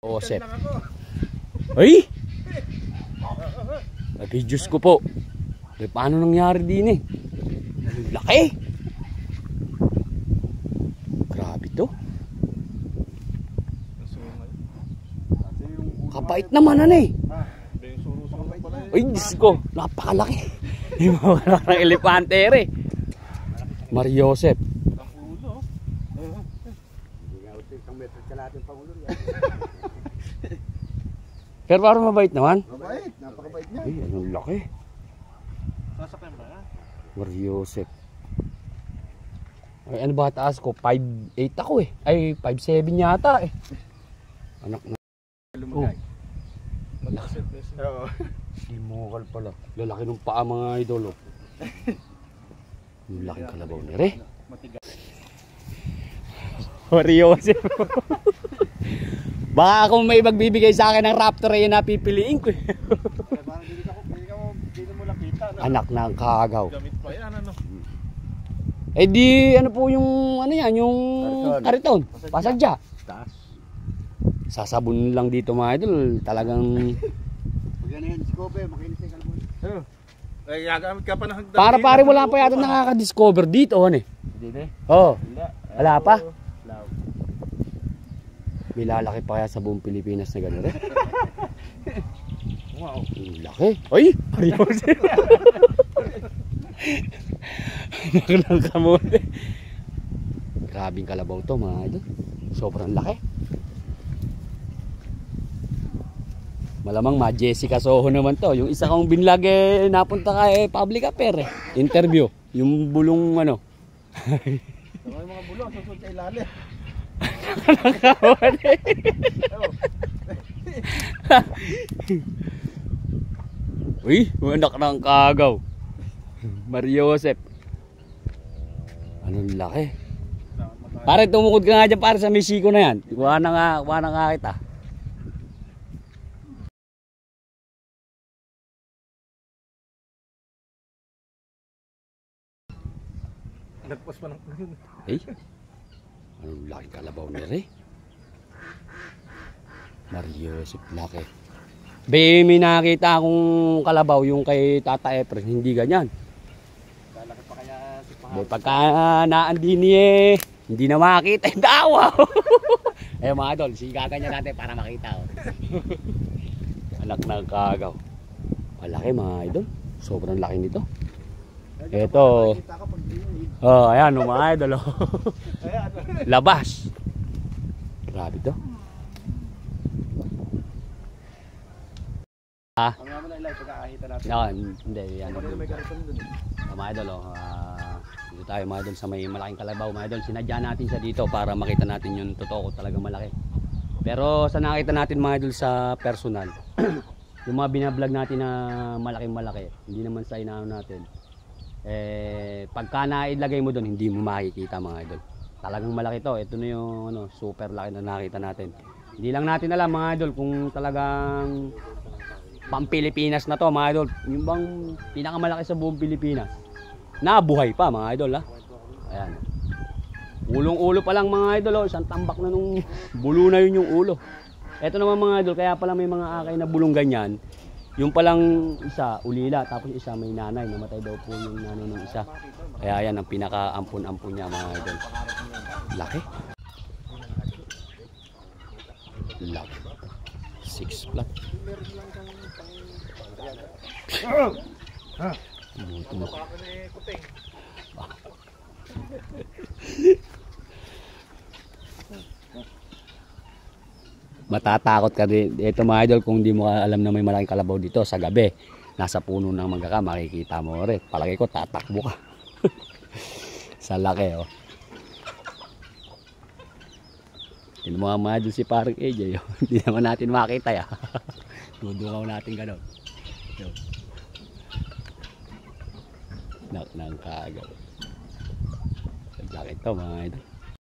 Joseph. Ay! Nag-videos ko po. Eh, paano nangyari din eh? Laki! Grabe to. Kapait naman ano eh. Ay, Diyos ko. Napakalaki. Yung mga ng elepante eh. Mario Joseph. Pero parang mabait naman. Mabait, napakabait niya. Ay, anong laki. Sasakyan ba yan? Mario Joseph. Ay, ano ba taas ko? 5'8 ako eh. Ay, 5'7 yata eh. Anak na. Lumagay. Oo. Simokal pala. Lalaki ng paa mga idolo. Yung laking kalabaw ni Re. Mario Joseph. Baka kung may magbibigay sa akin ng Raptor ay napipiliin ko. Anak ng kaagaw. Gamit pa yan ano. Eh di ano po yung ano yan, yung kariton. Pasadya. Sasabon lang dito mga idol, talagang Pag yan yan, discover, makinis yung kalabon. Ay, gagamit ka pa ng hagdan. para pare wala pa yata nakaka-discover dito ano eh. Hindi na eh. Oh, wala pa. Wala. May lalaki pa kaya sa buong Pilipinas na gano'n eh. Wow. Laki. Ay! Ayos. Naklang kamote. Grabing kalabaw to mga idol. Sobrang laki. Malamang ma Jessica Soho naman to. Yung isa kong binlag eh, napunta ka eh, public affair eh. Interview. Yung bulong ano. Yung mga bulong, susod sa ilalim. Uy, anak ng kaagaw. Mario Joseph. Anong laki. Pare tumukod ka nga dyan para sa Mexico na yan. Kuha na nga kita. Nagpas pa ng Eh, anong laking kalabaw ni Re. Mario Joseph laki. Be, may nakita akong kalabaw yung kay Tata Efren, hindi ganyan. lalaki pa kaya si Be, pagka naandin eh, hindi na makita yung dawa. Eh mga idol, sigagan niya natin para makita. Anak ng kaagaw. Malaki mga idol. Sobrang laki nito. Ito. Oh, ayan mga idol. Labas. Grabe to. Ang naman na ilay, pagkakahita natin. No, hindi. Yan. May kariton dun. Mga idol, dito tayo mga idol sa may malaking kalabaw. Mga idol, sinadya natin siya dito para makita natin yung totoo ko talagang malaki. Pero sa nakita natin mga idol sa personal, yung mga binablog natin na malaking-malaki, hindi naman sa inaano natin. Eh, pagka nailagay mo doon, hindi mo makikita mga idol. Talagang malaki to. Ito na yung ano, super laki na nakita natin. Hindi lang natin alam mga idol kung talagang pang-Pilipinas na to mga idol. Yung bang pinakamalaki sa buong Pilipinas. Nabuhay pa mga idol ha. Ayan. Ulong-ulo pa lang mga idol. Isang tambak na nung bulo na yun yung ulo. Ito naman mga idol, kaya pala may mga akay na bulong ganyan. Yung palang isa, ulila. Tapos isa may nanay. Namatay daw po yung nanay ng isa. Kaya yan ang pinaka-ampun-ampun niya mga idol. Laki. Laki. 6 flat. Matatakot ka din ito mga idol kung di mo alam na may malaking kalabaw dito sa gabi. Nasa puno ng mangga ka, makikita mo rin. Palagi ko tatakbo ka. Sa laki oh. Hindi mo mga idol si parang AJ oh. Hindi naman natin makita ya. Dudungaw natin gano'n. Nak nang kaagaw. Laki ito mga idol.